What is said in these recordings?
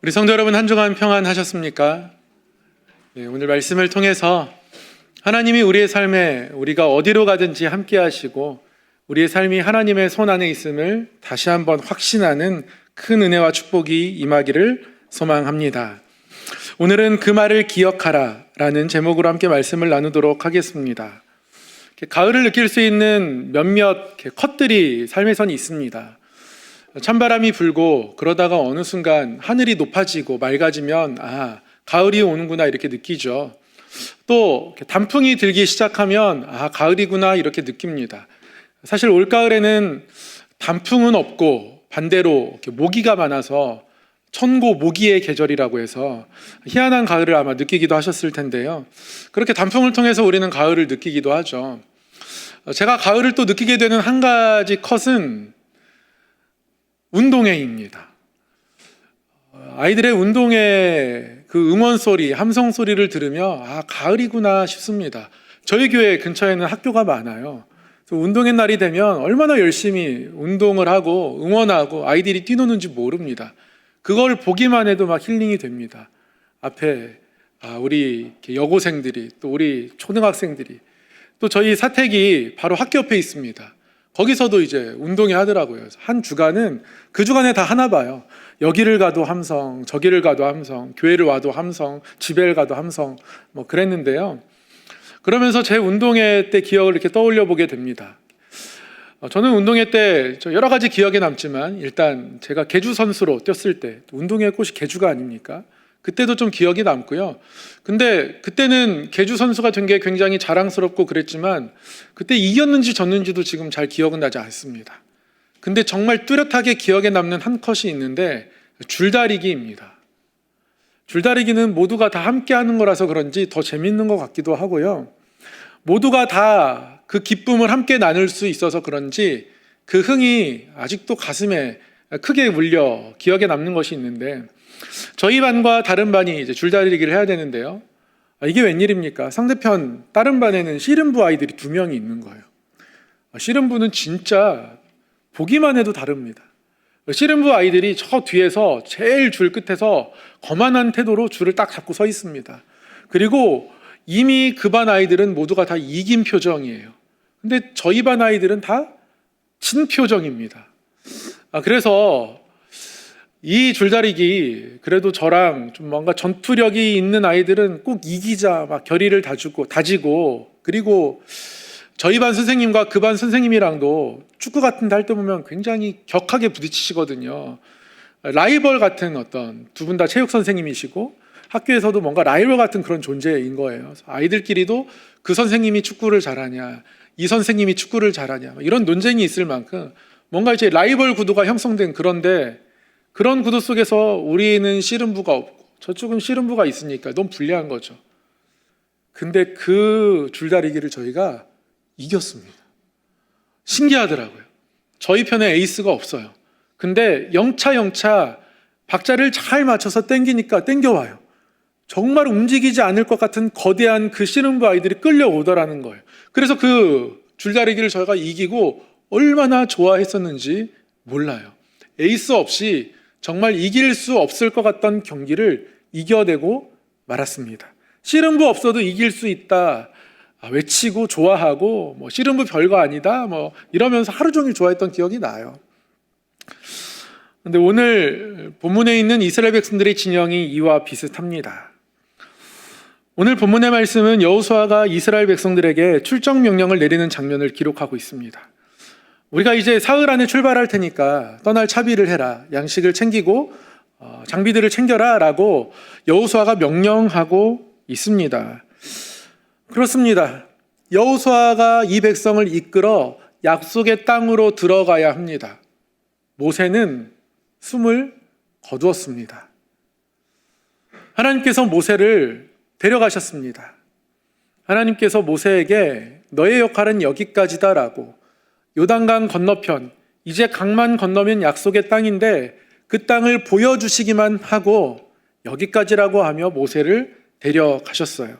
우리 성도 여러분, 한 주간 평안하셨습니까? 오늘 말씀을 통해서 하나님이 우리의 삶에 우리가 어디로 가든지 함께 하시고 우리의 삶이 하나님의 손 안에 있음을 다시 한번 확신하는 큰 은혜와 축복이 임하기를 소망합니다. 오늘은 그 말을 기억하라 라는 제목으로 함께 말씀을 나누도록 하겠습니다. 가을을 느낄 수 있는 몇몇 컷들이 삶에선 있습니다. 찬바람이 불고 그러다가 어느 순간 하늘이 높아지고 맑아지면 가을이 오는구나 이렇게 느끼죠. 또 단풍이 들기 시작하면 가을이구나 이렇게 느낍니다. 사실 올가을에는 단풍은 없고 반대로 모기가 많아서 천고 모기의 계절이라고 해서 희한한 가을을 아마 느끼기도 하셨을 텐데요. 그렇게 단풍을 통해서 우리는 가을을 느끼기도 하죠. 제가 가을을 또 느끼게 되는 한 가지 컷은 운동회입니다. 아이들의 운동회 그 응원 소리, 함성 소리를 들으며 가을이구나 싶습니다. 저희 교회 근처에는 학교가 많아요. 운동회 날이 되면 얼마나 열심히 운동을 하고 응원하고 아이들이 뛰노는지 모릅니다. 그걸 보기만 해도 막 힐링이 됩니다. 앞에 우리 여고생들이, 또 우리 초등학생들이, 또 저희 사택이 바로 학교 옆에 있습니다. 거기서도 이제 운동회 하더라고요. 한 주간은 그 주간에 다 하나 봐요. 여기를 가도 함성, 저기를 가도 함성, 교회를 와도 함성, 집에를 가도 함성, 그랬는데요. 그러면서 제 운동회 때 기억을 이렇게 떠올려 보게 됩니다. 저는 운동회 때 여러 가지 기억에 남지만 일단 제가 계주 선수로 뛰었을 때, 운동회 꽃이 계주가 아닙니까? 그때도 좀 기억이 남고요. 근데 그때는 계주 선수가 된 게 굉장히 자랑스럽고 그랬지만 그때 이겼는지 졌는지도 지금 잘 기억은 나지 않습니다. 근데 정말 뚜렷하게 기억에 남는 한 컷이 있는데 줄다리기입니다. 줄다리기는 모두가 다 함께 하는 거라서 그런지 더 재밌는 것 같기도 하고요. 모두가 다 그 기쁨을 함께 나눌 수 있어서 그런지 그 흥이 아직도 가슴에 크게 울려 기억에 남는 것이 있는데, 저희 반과 다른 반이 이제 줄다리기를 해야 되는데요. 이게 웬일입니까? 상대편 다른 반에는 씨름부 아이들이 2명이 있는 거예요. 씨름부는 진짜 보기만 해도 다릅니다. 씨름부 아이들이 저 뒤에서 제일 줄 끝에서 거만한 태도로 줄을 딱 잡고 서 있습니다. 그리고 이미 그 반 아이들은 모두가 다 이긴 표정이에요. 근데 저희 반 아이들은 다 진 표정입니다. 그래서 이 줄다리기, 그래도 저랑 좀 뭔가 전투력이 있는 아이들은 꼭 이기자 막 결의를 다지고, 그리고 저희 반 선생님과 그 반 선생님이랑도 축구 같은 데 할 때 보면 굉장히 격하게 부딪히시거든요. 라이벌 같은 어떤, 두 분 다 체육 선생님이시고 학교에서도 뭔가 라이벌 같은 그런 존재인 거예요. 아이들끼리도 그 선생님이 축구를 잘하냐, 이 선생님이 축구를 잘하냐, 이런 논쟁이 있을 만큼 뭔가 이제 라이벌 구도가 형성된, 그런데 그런 구도 속에서 우리는 씨름부가 없고 저쪽은 씨름부가 있으니까 너무 불리한 거죠. 근데 그 줄다리기를 저희가 이겼습니다. 신기하더라고요. 저희 편에 에이스가 없어요. 근데 영차 박자를 잘 맞춰서 땡기니까 땡겨와요. 정말 움직이지 않을 것 같은 거대한 그 씨름부 아이들이 끌려오더라는 거예요. 그래서 그 줄다리기를 저희가 이기고 얼마나 좋아했었는지 몰라요. 에이스 없이 정말 이길 수 없을 것 같던 경기를 이겨내고 말았습니다. 씨름부 없어도 이길 수 있다 외치고 좋아하고, 씨름부 별거 아니다 이러면서 하루 종일 좋아했던 기억이 나요. 근데 오늘 본문에 있는 이스라엘 백성들의 진영이 이와 비슷합니다. 오늘 본문의 말씀은 여호수아가 이스라엘 백성들에게 출정 명령을 내리는 장면을 기록하고 있습니다. 우리가 이제 사흘 안에 출발할 테니까 떠날 차비를 해라, 양식을 챙기고 장비들을 챙겨라 라고 여호수아가 명령하고 있습니다. 그렇습니다. 여호수아가 이 백성을 이끌어 약속의 땅으로 들어가야 합니다. 모세는 숨을 거두었습니다. 하나님께서 모세를 데려가셨습니다. 하나님께서 모세에게 너의 역할은 여기까지다 라고, 요단강 건너편, 이제 강만 건너면 약속의 땅인데 그 땅을 보여주시기만 하고 여기까지라고 하며 모세를 데려가셨어요.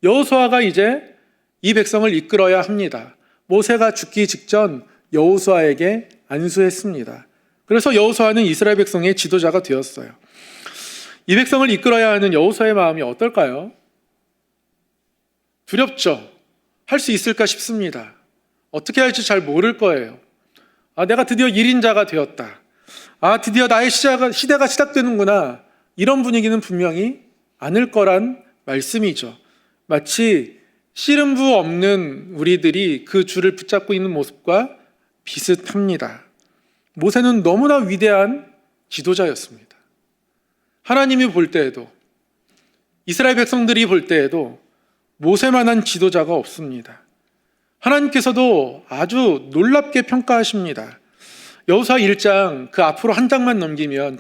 여호수아가 이제 이 백성을 이끌어야 합니다. 모세가 죽기 직전 여호수아에게 안수했습니다. 그래서 여호수아는 이스라엘 백성의 지도자가 되었어요. 이 백성을 이끌어야 하는 여호수아의 마음이 어떨까요? 두렵죠. 할 수 있을까 싶습니다. 어떻게 할지 잘 모를 거예요. 내가 드디어 1인자가 되었다. 드디어 나의 시대가 시작되는구나. 이런 분위기는 분명히 않을 거란 말씀이죠. 마치 씨름부 없는 우리들이 그 줄을 붙잡고 있는 모습과 비슷합니다. 모세는 너무나 위대한 지도자였습니다. 하나님이 볼 때에도, 이스라엘 백성들이 볼 때에도 모세만한 지도자가 없습니다. 하나님께서도 아주 놀랍게 평가하십니다. 여호수아 1장 그 앞으로 한 장만 넘기면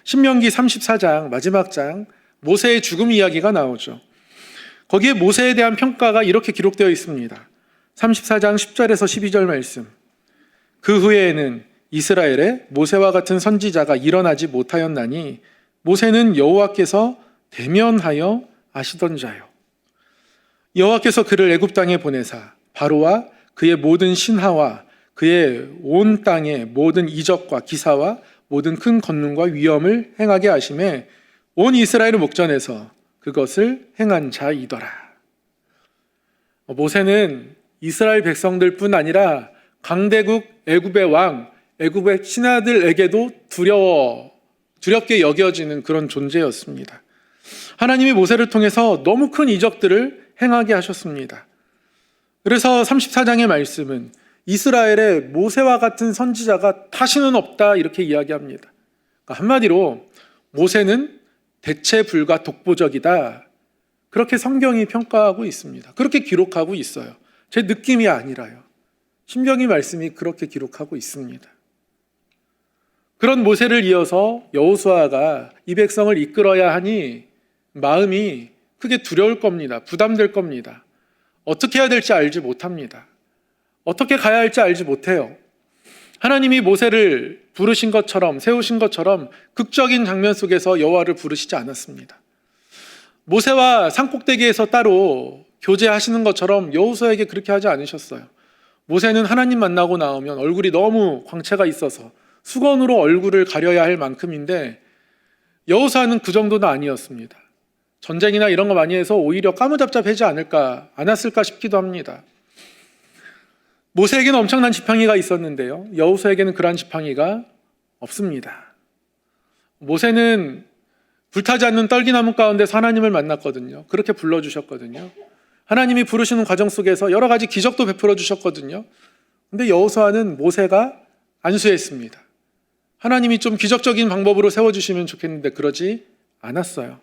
신명기 34장 마지막 장 모세의 죽음 이야기가 나오죠. 거기에 모세에 대한 평가가 이렇게 기록되어 있습니다. 34장 10절에서 12절 말씀. 그 후에는 이스라엘에 모세와 같은 선지자가 일어나지 못하였나니 모세는 여호와께서 대면하여 아시던 자요. 여호와께서 그를 애굽 땅에 보내사 바로와 그의 모든 신하와 그의 온 땅의 모든 이적과 기사와 모든 큰 권능과 위엄을 행하게 하심에 온 이스라엘을 목전에서 그것을 행한 자이더라. 모세는 이스라엘 백성들뿐 아니라 강대국 애굽의 왕, 애굽의 신하들에게도 두렵게 여겨지는 그런 존재였습니다. 하나님이 모세를 통해서 너무 큰 이적들을 행하게 하셨습니다. 그래서 34장의 말씀은 이스라엘에 모세와 같은 선지자가 다시는 없다 이렇게 이야기합니다. 그러니까 한마디로 모세는 대체 불가 독보적이다. 그렇게 성경이 평가하고 있습니다. 그렇게 기록하고 있어요. 제 느낌이 아니라요. 신명기 말씀이 그렇게 기록하고 있습니다. 그런 모세를 이어서 여호수아가 이 백성을 이끌어야 하니 마음이 크게 두려울 겁니다. 부담될 겁니다. 어떻게 해야 될지 알지 못합니다. 어떻게 가야 할지 알지 못해요. 하나님이 모세를 부르신 것처럼, 세우신 것처럼 극적인 장면 속에서 여호와를 부르시지 않았습니다. 모세와 산꼭대기에서 따로 교제하시는 것처럼 여호수아에게 그렇게 하지 않으셨어요. 모세는 하나님 만나고 나오면 얼굴이 너무 광채가 있어서 수건으로 얼굴을 가려야 할 만큼인데 여호수아는 그 정도는 아니었습니다. 전쟁이나 이런 거 많이 해서 오히려 까무잡잡하지 않았을까 싶기도 합니다. 모세에게는 엄청난 지팡이가 있었는데요. 여호수아에게는 그러한 지팡이가 없습니다. 모세는 불타지 않는 떨기나무 가운데서 하나님을 만났거든요. 그렇게 불러주셨거든요. 하나님이 부르시는 과정 속에서 여러 가지 기적도 베풀어 주셨거든요. 근데 여호수아는 모세가 안수했습니다. 하나님이 좀 기적적인 방법으로 세워주시면 좋겠는데 그러지 않았어요.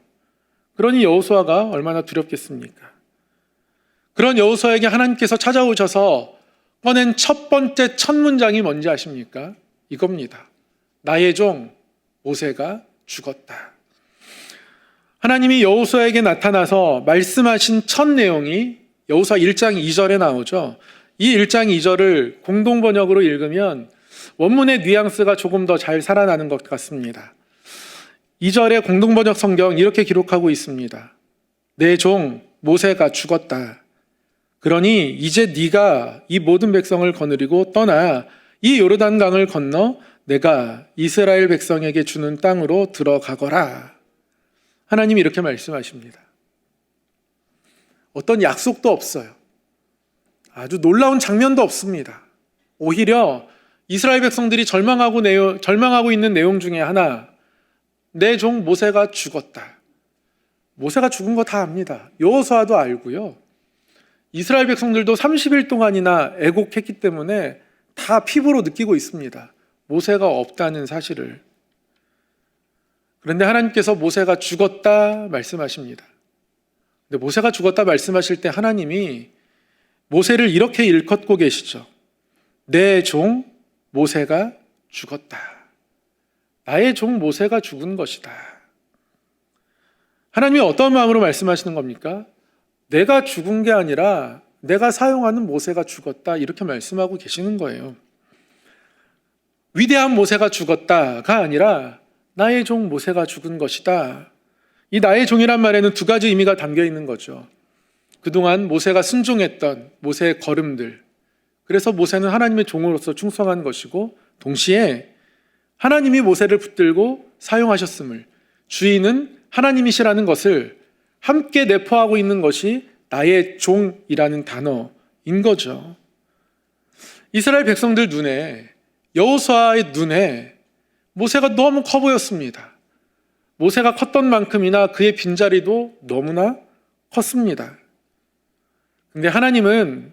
그러니 여호수아가 얼마나 두렵겠습니까? 그런 여호수아에게 하나님께서 찾아오셔서 꺼낸 첫 번째 첫 문장이 뭔지 아십니까? 이겁니다. 나의 종 모세가 죽었다. 하나님이 여호수아에게 나타나서 말씀하신 첫 내용이 여호수아 1장 2절에 나오죠. 이 1장 2절을 공동번역으로 읽으면 원문의 뉘앙스가 조금 더 잘 살아나는 것 같습니다. 2절의 공동번역 성경 이렇게 기록하고 있습니다. 내 종 모세가 죽었다. 그러니 이제 네가 이 모든 백성을 거느리고 떠나 이 요르단강을 건너 내가 이스라엘 백성에게 주는 땅으로 들어가거라. 하나님이 이렇게 말씀하십니다. 어떤 약속도 없어요. 아주 놀라운 장면도 없습니다. 오히려 이스라엘 백성들이 절망하고 있는 내용 중에 하나, 내 종 모세가 죽었다. 모세가 죽은 거 다 압니다. 여호수아도 알고요. 이스라엘 백성들도 30일 동안이나 애곡했기 때문에 다 피부로 느끼고 있습니다. 모세가 없다는 사실을. 그런데 하나님께서 모세가 죽었다 말씀하십니다. 근데 모세가 죽었다 말씀하실 때 하나님이 모세를 이렇게 일컫고 계시죠. 내 종 모세가 죽었다. 나의 종 모세가 죽은 것이다. 하나님이 어떤 마음으로 말씀하시는 겁니까? 내가 죽은 게 아니라 내가 사용하는 모세가 죽었다 이렇게 말씀하고 계시는 거예요. 위대한 모세가 죽었다가 아니라 나의 종 모세가 죽은 것이다. 이 나의 종이란 말에는 두 가지 의미가 담겨 있는 거죠. 그동안 모세가 순종했던 모세의 걸음들, 그래서 모세는 하나님의 종으로서 충성한 것이고 동시에 하나님이 모세를 붙들고 사용하셨음을 주인은 하나님이시라는 것을 함께 내포하고 있는 것이 나의 종이라는 단어인 거죠. 이스라엘 백성들 눈에, 여호수아의 눈에 모세가 너무 커 보였습니다. 모세가 컸던 만큼이나 그의 빈자리도 너무나 컸습니다. 근데 하나님은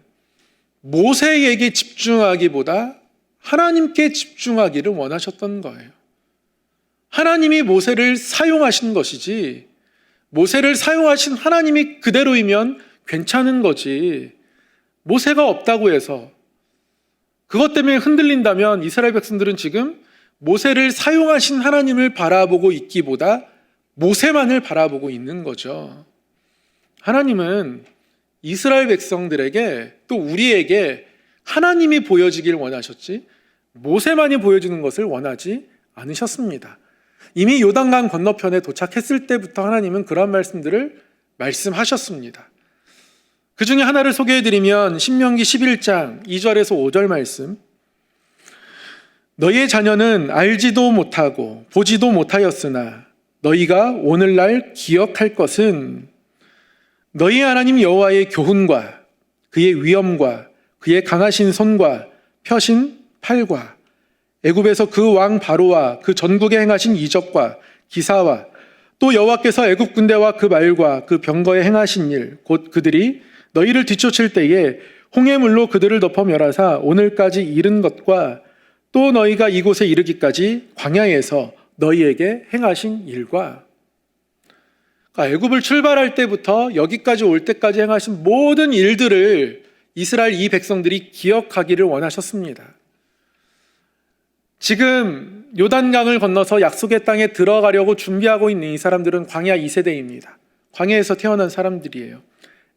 모세에게 집중하기보다 하나님께 집중하기를 원하셨던 거예요. 하나님이 모세를 사용하신 것이지, 모세를 사용하신 하나님이 그대로이면 괜찮은 거지, 모세가 없다고 해서 그것 때문에 흔들린다면 이스라엘 백성들은 지금 모세를 사용하신 하나님을 바라보고 있기보다 모세만을 바라보고 있는 거죠. 하나님은 이스라엘 백성들에게, 또 우리에게 하나님이 보여지길 원하셨지 모세만이 보여주는 것을 원하지 않으셨습니다. 이미 요단강 건너편에 도착했을 때부터 하나님은 그런 말씀들을 말씀하셨습니다. 그 중에 하나를 소개해드리면 신명기 11장 2절에서 5절 말씀. 너희의 자녀는 알지도 못하고 보지도 못하였으나 너희가 오늘날 기억할 것은 너희 하나님 여호와의 교훈과 그의 위엄과 그의 강하신 손과 펴신 팔과 애굽에서 그 왕 바로와 그 전국에 행하신 이적과 기사와 또 여호와께서 애굽 군대와 그 말과 그 병거에 행하신 일 곧 그들이 너희를 뒤쫓을 때에 홍해물로 그들을 덮어 멸하사 오늘까지 이른 것과 또 너희가 이곳에 이르기까지 광야에서 너희에게 행하신 일과, 그러니까 애굽을 출발할 때부터 여기까지 올 때까지 행하신 모든 일들을 이스라엘 이 백성들이 기억하기를 원하셨습니다. 지금 요단강을 건너서 약속의 땅에 들어가려고 준비하고 있는 이 사람들은 광야 2세대입니다. 광야에서 태어난 사람들이에요.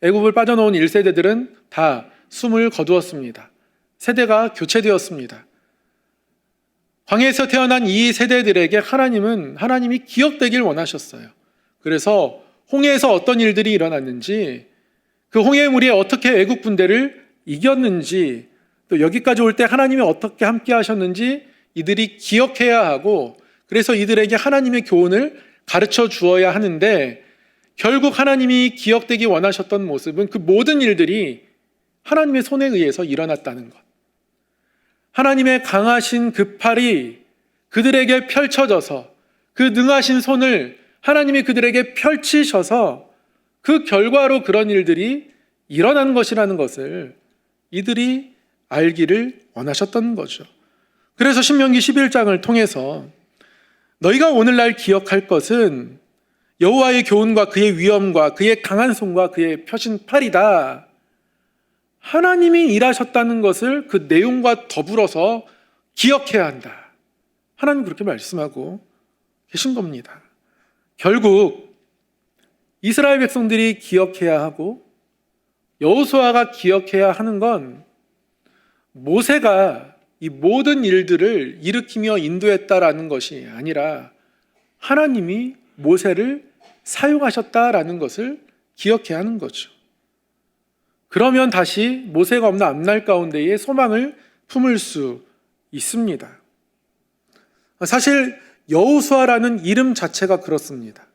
애굽을 빠져나온 1세대들은 다 숨을 거두었습니다. 세대가 교체되었습니다. 광야에서 태어난 이 세대들에게 하나님이 기억되길 원하셨어요. 그래서 홍해에서 어떤 일들이 일어났는지, 그 홍해물이 어떻게 애국 군대를 이겼는지, 또 여기까지 올 때 하나님이 어떻게 함께 하셨는지 이들이 기억해야 하고, 그래서 이들에게 하나님의 교훈을 가르쳐 주어야 하는데, 결국 하나님이 기억되기 원하셨던 모습은 그 모든 일들이 하나님의 손에 의해서 일어났다는 것. 하나님의 강하신 그 팔이 그들에게 펼쳐져서, 그 능하신 손을 하나님이 그들에게 펼치셔서 그 결과로 그런 일들이 일어난 것이라는 것을 이들이 알기를 원하셨던 거죠. 그래서 신명기 11장을 통해서 너희가 오늘날 기억할 것은 여호와의 교훈과 그의 위엄과 그의 강한 손과 그의 펴신 팔이다. 하나님이 일하셨다는 것을 그 내용과 더불어서 기억해야 한다. 하나님 그렇게 말씀하고 계신 겁니다. 결국 이스라엘 백성들이 기억해야 하고 여호수아가 기억해야 하는 건 모세가 이 모든 일들을 일으키며 인도했다라는 것이 아니라 하나님이 모세를 사용하셨다라는 것을 기억해야 하는 거죠. 그러면 다시 모세가 없는 앞날 가운데에 소망을 품을 수 있습니다. 사실 여호수아라는 이름 자체가 그렇습니다.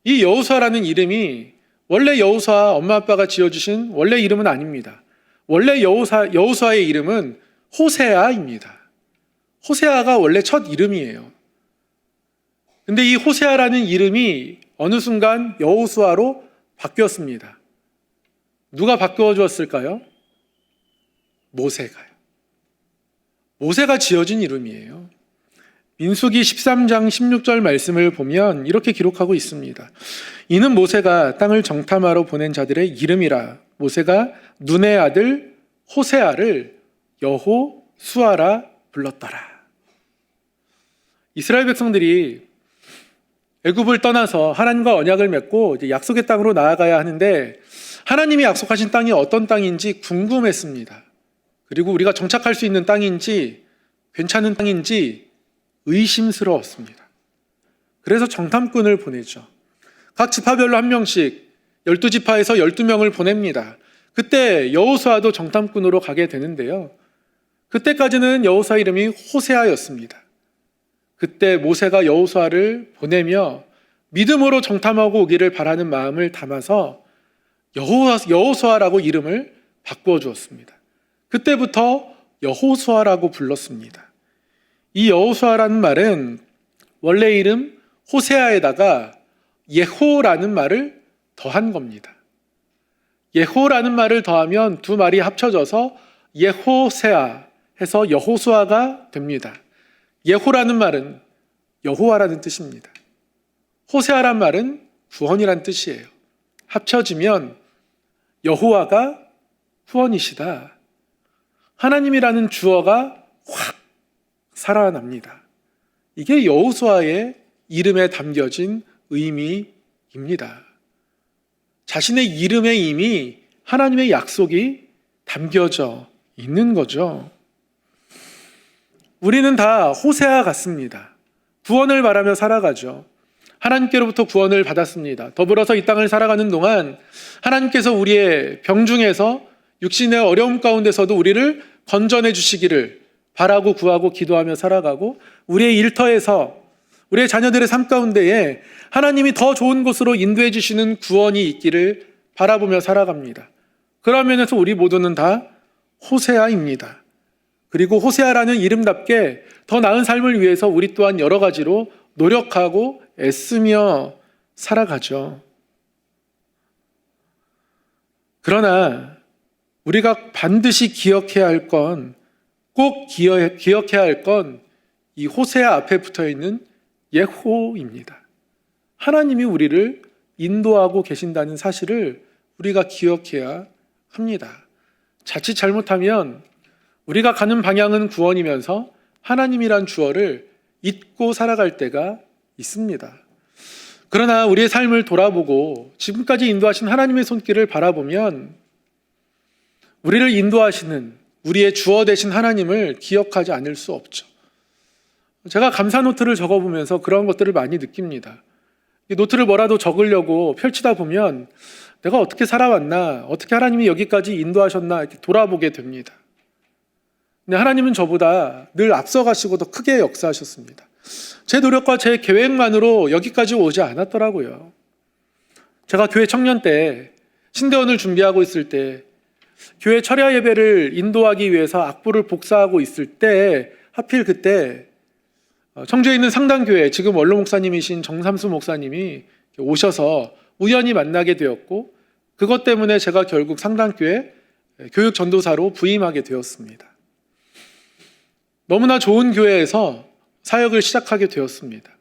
이 여호수아라는 이름이 원래 여호수아 엄마 아빠가 지어주신 원래 이름은 아닙니다. 원래 여호수아의 이름은 호세아입니다. 호세아가 원래 첫 이름이에요. 근데 이 호세아라는 이름이 어느 순간 여호수아로 바뀌었습니다. 누가 바꾸어 주었을까요? 모세가요. 모세가 지어진 이름이에요. 민수기 13장 16절 말씀을 보면 이렇게 기록하고 있습니다. 이는 모세가 땅을 정탐하러 보낸 자들의 이름이라. 모세가 눈의 아들 호세아를 여호수아라 불렀더라. 이스라엘 백성들이 애굽을 떠나서 하나님과 언약을 맺고 이제 약속의 땅으로 나아가야 하는데 하나님이 약속하신 땅이 어떤 땅인지 궁금했습니다. 그리고 우리가 정착할 수 있는 땅인지 괜찮은 땅인지 의심스러웠습니다. 그래서 정탐꾼을 보내죠. 각 지파별로 한 명씩 12지파에서 12명을 보냅니다. 그때 여호수아도 정탐꾼으로 가게 되는데요. 그때까지는 여호수아 이름이 호세아였습니다. 그때 모세가 여호수아를 보내며 믿음으로 정탐하고 오기를 바라는 마음을 담아서 여호수아라고 이름을 바꾸어 주었습니다. 그때부터 여호수아라고 불렀습니다. 이 여호수아라는 말은 원래 이름 호세아에다가 예호라는 말을 더한 겁니다. 예호라는 말을 더하면 두 말이 합쳐져서 예호세아 해서 여호수아가 됩니다. 예호라는 말은 여호와라는 뜻입니다. 호세아란 말은 구원이란 뜻이에요. 합쳐지면 여호와가 구원이시다. 하나님이라는 주어가 확 살아납니다. 이게 여호수아의 이름에 담겨진 의미입니다. 자신의 이름에 이미 하나님의 약속이 담겨져 있는 거죠. 우리는 다 호세아 같습니다. 구원을 바라며 살아가죠. 하나님께로부터 구원을 받았습니다. 더불어서 이 땅을 살아가는 동안 하나님께서 우리의 병중에서 육신의 어려움 가운데서도 우리를 건져내 주시기를 바라고 구하고 기도하며 살아가고, 우리의 일터에서 우리의 자녀들의 삶 가운데에 하나님이 더 좋은 곳으로 인도해 주시는 구원이 있기를 바라보며 살아갑니다. 그런 면에서 우리 모두는 다 호세아입니다. 그리고 호세아라는 이름답게 더 나은 삶을 위해서 우리 또한 여러 가지로 노력하고 애쓰며 살아가죠. 그러나 우리가 반드시 기억해야 할 건, 꼭 기억해야 할 건 이 호세아 앞에 붙어 있는 예호입니다. 하나님이 우리를 인도하고 계신다는 사실을 우리가 기억해야 합니다. 자칫 잘못하면 우리가 가는 방향은 구원이면서 하나님이란 주어를 잊고 살아갈 때가 있습니다. 그러나 우리의 삶을 돌아보고 지금까지 인도하신 하나님의 손길을 바라보면 우리를 인도하시는 우리의 주어 되신 하나님을 기억하지 않을 수 없죠. 제가 감사 노트를 적어보면서 그런 것들을 많이 느낍니다. 이 노트를 뭐라도 적으려고 펼치다 보면 내가 어떻게 살아왔나, 어떻게 하나님이 여기까지 인도하셨나 이렇게 돌아보게 됩니다. 근데 하나님은 저보다 늘 앞서가시고 더 크게 역사하셨습니다. 제 노력과 제 계획만으로 여기까지 오지 않았더라고요. 제가 교회 청년 때 신대원을 준비하고 있을 때 교회 철야 예배를 인도하기 위해서 악보를 복사하고 있을 때 하필 그때 청주에 있는 상당교회, 지금 원로 목사님이신 정삼수 목사님이 오셔서 우연히 만나게 되었고, 그것 때문에 제가 결국 상당교회 교육 전도사로 부임하게 되었습니다. 너무나 좋은 교회에서 사역을 시작하게 되었습니다.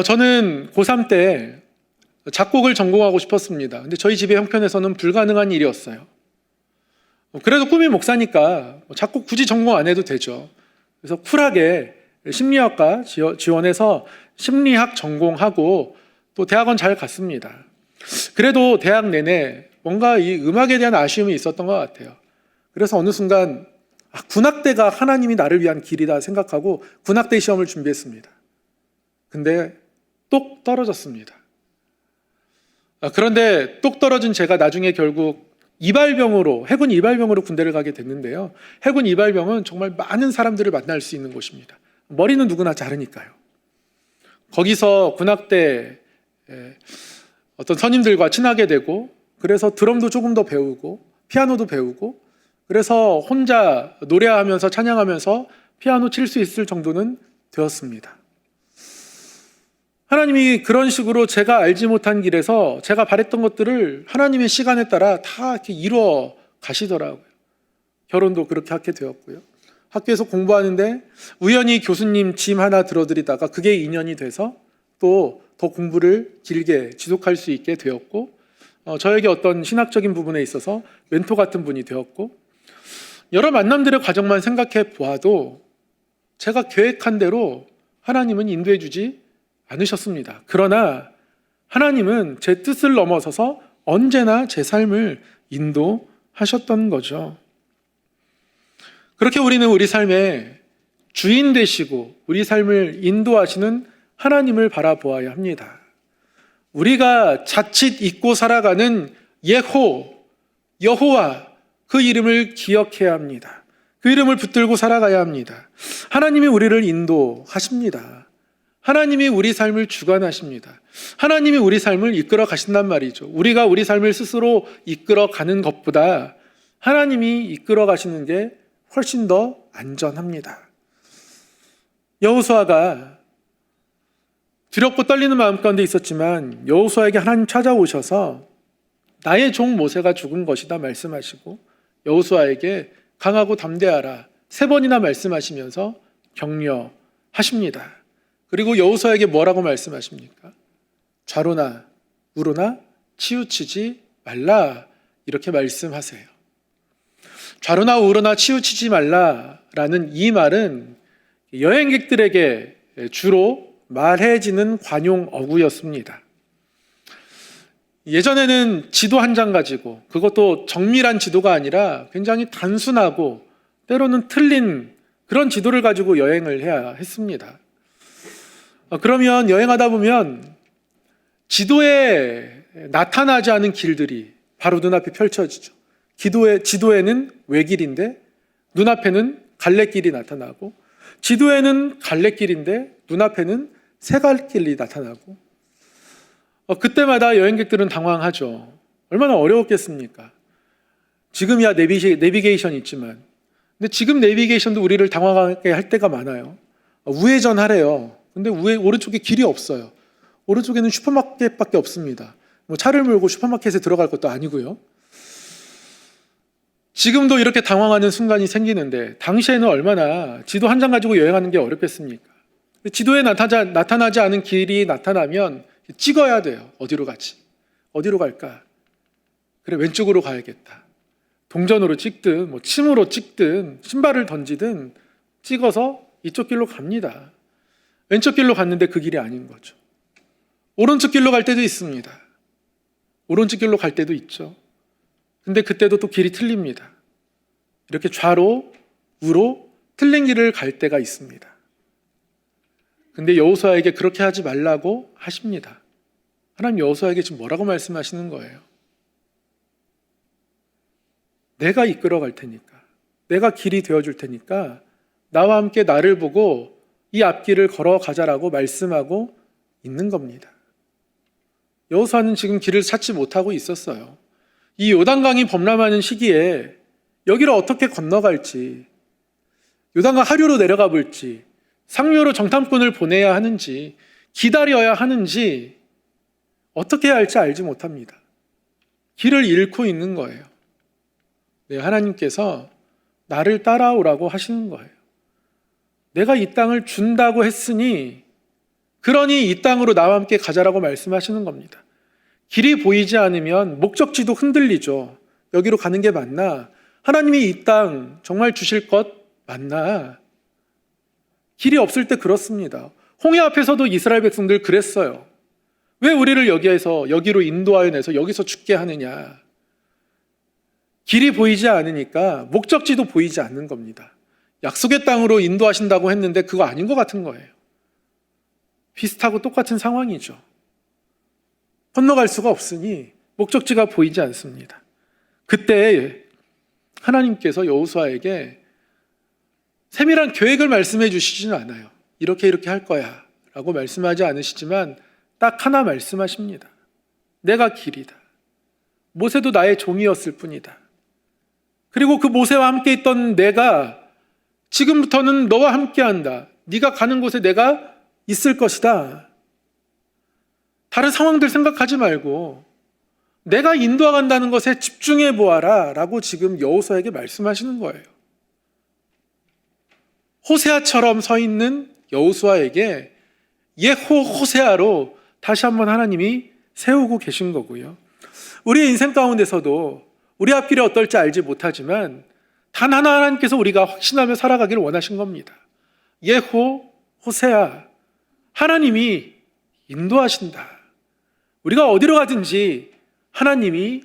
저는 고3 때 작곡을 전공하고 싶었습니다. 근데 저희 집의 형편에서는 불가능한 일이었어요. 그래도 꿈이 목사니까 작곡 굳이 전공 안 해도 되죠. 그래서 쿨하게 심리학과 지원해서 심리학 전공하고 또 대학원 잘 갔습니다. 그래도 대학 내내 뭔가 이 음악에 대한 아쉬움이 있었던 것 같아요. 그래서 어느 순간 군악대가 하나님이 나를 위한 길이다 생각하고 군악대 시험을 준비했습니다. 근데 똑 떨어졌습니다. 그런데 똑 떨어진 제가 나중에 결국 해군 이발병으로 군대를 가게 됐는데요. 해군 이발병은 정말 많은 사람들을 만날 수 있는 곳입니다. 머리는 누구나 자르니까요. 거기서 군악대 어떤 선임들과 친하게 되고, 그래서 드럼도 조금 더 배우고 피아노도 배우고, 그래서 혼자 노래하면서 찬양하면서 피아노 칠 수 있을 정도는 되었습니다. 하나님이 그런 식으로 제가 알지 못한 길에서 제가 바랬던 것들을 하나님의 시간에 따라 다 이렇게 이루어 가시더라고요. 결혼도 그렇게 하게 되었고요. 학교에서 공부하는데 우연히 교수님 짐 하나 들어드리다가 그게 인연이 돼서 또 더 공부를 길게 지속할 수 있게 되었고, 저에게 어떤 신학적인 부분에 있어서 멘토 같은 분이 되었고, 여러 만남들의 과정만 생각해 보아도 제가 계획한 대로 하나님은 인도해 주지 않으셨습니다. 그러나 하나님은 제 뜻을 넘어서서 언제나 제 삶을 인도하셨던 거죠. 그렇게 우리는 우리 삶의 주인 되시고 우리 삶을 인도하시는 하나님을 바라보아야 합니다. 우리가 자칫 잊고 살아가는 여호와, 그 이름을 기억해야 합니다. 그 이름을 붙들고 살아가야 합니다. 하나님이 우리를 인도하십니다. 하나님이 우리 삶을 주관하십니다. 하나님이 우리 삶을 이끌어 가신단 말이죠. 우리가 우리 삶을 스스로 이끌어 가는 것보다 하나님이 이끌어 가시는 게 훨씬 더 안전합니다. 여호수아가 두렵고 떨리는 마음 가운데 있었지만 여호수아에게 하나님 찾아오셔서 나의 종 모세가 죽은 것이다 말씀하시고 여호수아에게 강하고 담대하라 3번이나 말씀하시면서 격려하십니다. 그리고 여호수아에게 뭐라고 말씀하십니까? 좌로나 우로나 치우치지 말라 이렇게 말씀하세요. 좌로나 우로나 치우치지 말라라는 이 말은 여행객들에게 주로 말해지는 관용 어구였습니다. 예전에는 지도 한 장 가지고 그것도 정밀한 지도가 아니라 굉장히 단순하고 때로는 틀린 그런 지도를 가지고 여행을 해야 했습니다. 그러면 여행하다 보면 지도에 나타나지 않은 길들이 바로 눈앞에 펼쳐지죠. 지도에는 외길인데 눈앞에는 갈래길이 나타나고 지도에는 갈래길인데 눈앞에는 새갈길이 나타나고 그때마다 여행객들은 당황하죠. 얼마나 어려웠겠습니까? 지금이야 내비게이션이 있지만 근데 지금 내비게이션도 우리를 당황하게 할 때가 많아요. 우회전하래요. 근데 오른쪽에 길이 없어요. 오른쪽에는 슈퍼마켓밖에 없습니다. 뭐 차를 몰고 슈퍼마켓에 들어갈 것도 아니고요. 지금도 이렇게 당황하는 순간이 생기는데 당시에는 얼마나 지도 한 장 가지고 여행하는 게 어렵겠습니까? 지도에 나타나지 않은 길이 나타나면 찍어야 돼요. 어디로 가지? 어디로 갈까? 그래, 왼쪽으로 가야겠다. 동전으로 찍든 뭐 침으로 찍든 신발을 던지든 찍어서 이쪽 길로 갑니다. 왼쪽 길로 갔는데 그 길이 아닌 거죠. 오른쪽 길로 갈 때도 있습니다. 오른쪽 길로 갈 때도 있죠. 근데 그때도 또 길이 틀립니다. 이렇게 좌로 우로 틀린 길을 갈 때가 있습니다. 근데 여호수아에게 그렇게 하지 말라고 하십니다. 하나님 여호수아에게 지금 뭐라고 말씀하시는 거예요? 내가 이끌어 갈 테니까, 내가 길이 되어줄 테니까 나와 함께 나를 보고 이 앞길을 걸어가자라고 말씀하고 있는 겁니다. 여호수아는 지금 길을 찾지 못하고 있었어요. 이 요단강이 범람하는 시기에 여기를 어떻게 건너갈지, 요단강 하류로 내려가 볼지, 상류로 정탐꾼을 보내야 하는지, 기다려야 하는지 어떻게 해야 할지 알지 못합니다. 길을 잃고 있는 거예요. 네, 하나님께서 나를 따라오라고 하시는 거예요. 내가 이 땅을 준다고 했으니 그러니 이 땅으로 나와 함께 가자라고 말씀하시는 겁니다. 길이 보이지 않으면 목적지도 흔들리죠. 여기로 가는 게 맞나? 하나님이 이 땅 정말 주실 것 맞나? 길이 없을 때 그렇습니다. 홍해 앞에서도 이스라엘 백성들 그랬어요. 왜 우리를 여기로 인도하여 내서 여기서 죽게 하느냐? 길이 보이지 않으니까 목적지도 보이지 않는 겁니다. 약속의 땅으로 인도하신다고 했는데 그거 아닌 것 같은 거예요. 비슷하고 똑같은 상황이죠. 건너갈 수가 없으니 목적지가 보이지 않습니다. 그때 하나님께서 여호수아에게 세밀한 계획을 말씀해 주시지는 않아요. 이렇게 할 거야 라고 말씀하지 않으시지만 딱 하나 말씀하십니다. 내가 길이다. 모세도 나의 종이었을 뿐이다. 그리고 그 모세와 함께 있던 내가 지금부터는 너와 함께 한다. 네가 가는 곳에 내가 있을 것이다. 다른 상황들 생각하지 말고 내가 인도한다는 것에 집중해 보아라 라고 지금 여호수아에게 말씀하시는 거예요. 호세아처럼 서 있는 여호수아에게 예호 호세아로 다시 한번 하나님이 세우고 계신 거고요. 우리의 인생 가운데서도 우리 앞길이 어떨지 알지 못하지만 단 하나 하나님께서 우리가 확신하며 살아가기를 원하신 겁니다. 예호 호세아, 하나님이 인도하신다. 우리가 어디로 가든지 하나님이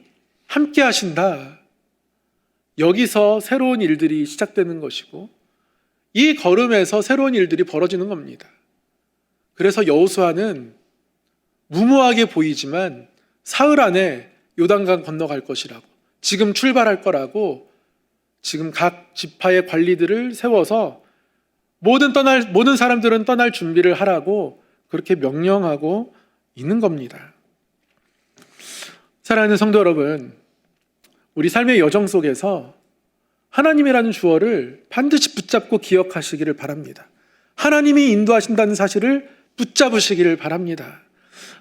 함께 하신다. 여기서 새로운 일들이 시작되는 것이고 이 걸음에서 새로운 일들이 벌어지는 겁니다. 그래서 여호수아는 무모하게 보이지만 사흘 안에 요단강 건너갈 것이라고, 지금 출발할 거라고 지금 각 지파의 관리들을 세워서 모든 사람들은 떠날 준비를 하라고 그렇게 명령하고 있는 겁니다. 사랑하는 성도 여러분, 우리 삶의 여정 속에서 하나님이라는 주어를 반드시 붙잡고 기억하시기를 바랍니다. 하나님이 인도하신다는 사실을 붙잡으시기를 바랍니다.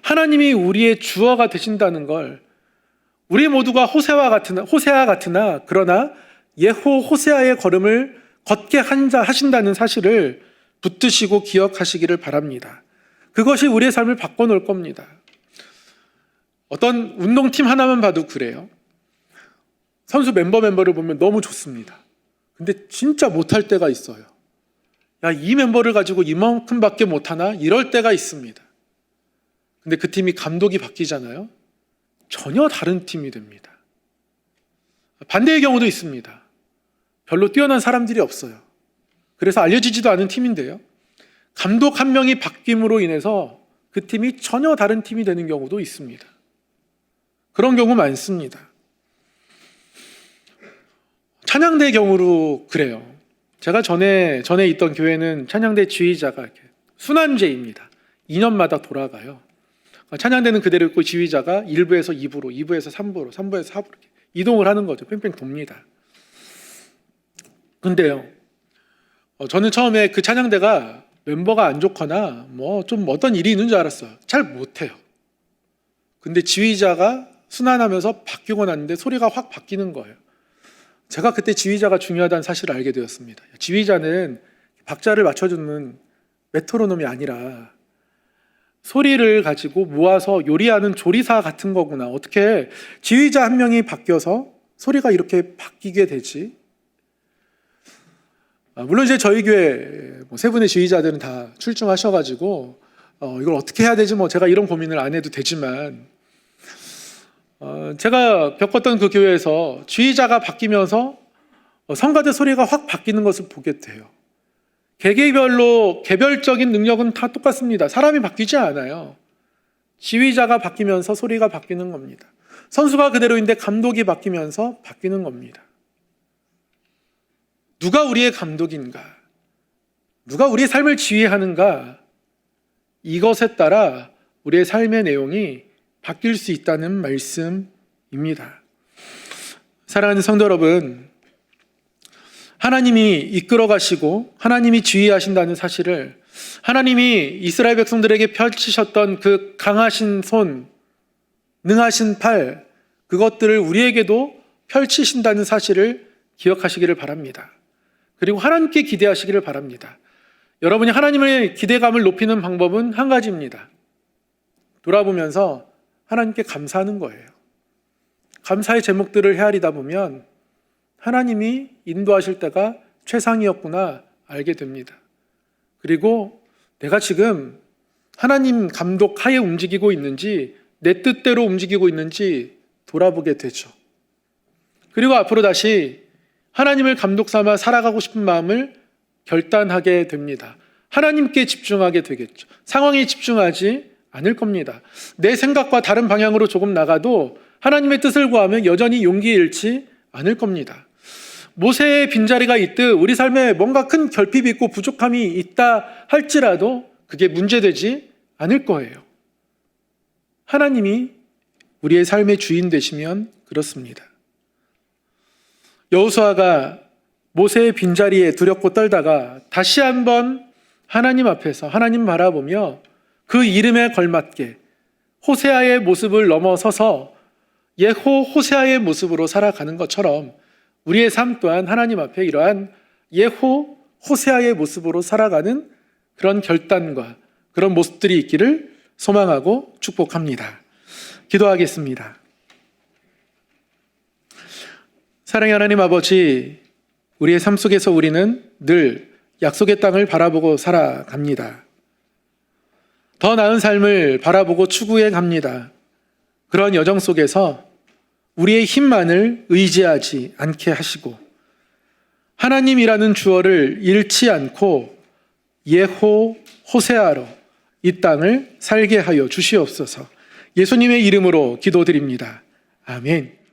하나님이 우리의 주어가 되신다는 걸 우리 모두가 호세아 같으나 그러나 호세아의 걸음을 걷게 하신다는 사실을 붙드시고 기억하시기를 바랍니다. 그것이 우리의 삶을 바꿔놓을 겁니다. 어떤 운동팀 하나만 봐도 그래요. 선수 멤버를 보면 너무 좋습니다. 근데 진짜 못할 때가 있어요. 야, 이 멤버를 가지고 이만큼밖에 못하나? 이럴 때가 있습니다. 근데 그 팀이 감독이 바뀌잖아요. 전혀 다른 팀이 됩니다. 반대의 경우도 있습니다. 별로 뛰어난 사람들이 없어요. 그래서 알려지지도 않은 팀인데요. 감독 한 명이 바뀜으로 인해서 그 팀이 전혀 다른 팀이 되는 경우도 있습니다. 그런 경우 많습니다. 찬양대 경우로 그래요. 제가 전에 있던 교회는 찬양대 지휘자가 이렇게 순환제입니다. 2년마다 돌아가요. 찬양대는 그대로 있고 지휘자가 1부에서 2부로, 2부에서 3부로, 3부에서 4부로 이렇게 이동을 하는 거죠. 뺑뺑 돕니다. 근데요, 저는 처음에 그 찬양대가 멤버가 안 좋거나 좀 어떤 일이 있는 줄 알았어요. 잘 못해요. 근데 지휘자가 순환하면서 바뀌고 났는데 소리가 확 바뀌는 거예요. 제가 그때 지휘자가 중요하다는 사실을 알게 되었습니다. 지휘자는 박자를 맞춰주는 메트로놈이 아니라 소리를 가지고 모아서 요리하는 조리사 같은 거구나. 어떻게 지휘자 한 명이 바뀌어서 소리가 이렇게 바뀌게 되지? 물론 이제 저희 교회 세 분의 지휘자들은 다 출중하셔가지고 이걸 어떻게 해야 되지? 제가 이런 고민을 안 해도 되지만 제가 겪었던 그 교회에서 지휘자가 바뀌면서 성가대 소리가 확 바뀌는 것을 보게 돼요. 개개별로 개별적인 능력은 다 똑같습니다. 사람이 바뀌지 않아요. 지휘자가 바뀌면서 소리가 바뀌는 겁니다. 선수가 그대로인데 감독이 바뀌면서 바뀌는 겁니다. 누가 우리의 감독인가? 누가 우리의 삶을 지휘하는가? 이것에 따라 우리의 삶의 내용이 바뀔 수 있다는 말씀입니다. 사랑하는 성도 여러분, 하나님이 이끌어 가시고 하나님이 지휘하신다는 사실을 하나님이 이스라엘 백성들에게 펼치셨던 그 강하신 손, 능하신 팔, 그것들을 우리에게도 펼치신다는 사실을 기억하시기를 바랍니다. 그리고 하나님께 기대하시기를 바랍니다. 여러분이 하나님의 기대감을 높이는 방법은 한 가지입니다. 돌아보면서 하나님께 감사하는 거예요. 감사의 제목들을 헤아리다 보면 하나님이 인도하실 때가 최상이었구나 알게 됩니다. 그리고 내가 지금 하나님 감독 하에 움직이고 있는지 내 뜻대로 움직이고 있는지 돌아보게 되죠. 그리고 앞으로 다시 하나님을 감독 삼아 살아가고 싶은 마음을 결단하게 됩니다. 하나님께 집중하게 되겠죠. 상황에 집중하지 않을 겁니다. 내 생각과 다른 방향으로 조금 나가도 하나님의 뜻을 구하면 여전히 용기 잃지 않을 겁니다. 모세의 빈자리가 있듯 우리 삶에 뭔가 큰 결핍이 있고 부족함이 있다 할지라도 그게 문제되지 않을 거예요. 하나님이 우리의 삶의 주인 되시면 그렇습니다. 여호수아가 모세의 빈자리에 두렵고 떨다가 다시 한번 하나님 앞에서 하나님 바라보며 그 이름에 걸맞게 호세아의 모습을 넘어서서 호세아의 모습으로 살아가는 것처럼 우리의 삶 또한 하나님 앞에 이러한 호세아의 모습으로 살아가는 그런 결단과 그런 모습들이 있기를 소망하고 축복합니다. 기도하겠습니다. 사랑의 하나님 아버지, 우리의 삶 속에서 우리는 늘 약속의 땅을 바라보고 살아갑니다. 더 나은 삶을 바라보고 추구해 갑니다. 그런 여정 속에서 우리의 힘만을 의지하지 않게 하시고 하나님이라는 주어를 잃지 않고 호세아로 이 땅을 살게 하여 주시옵소서. 예수님의 이름으로 기도드립니다. 아멘.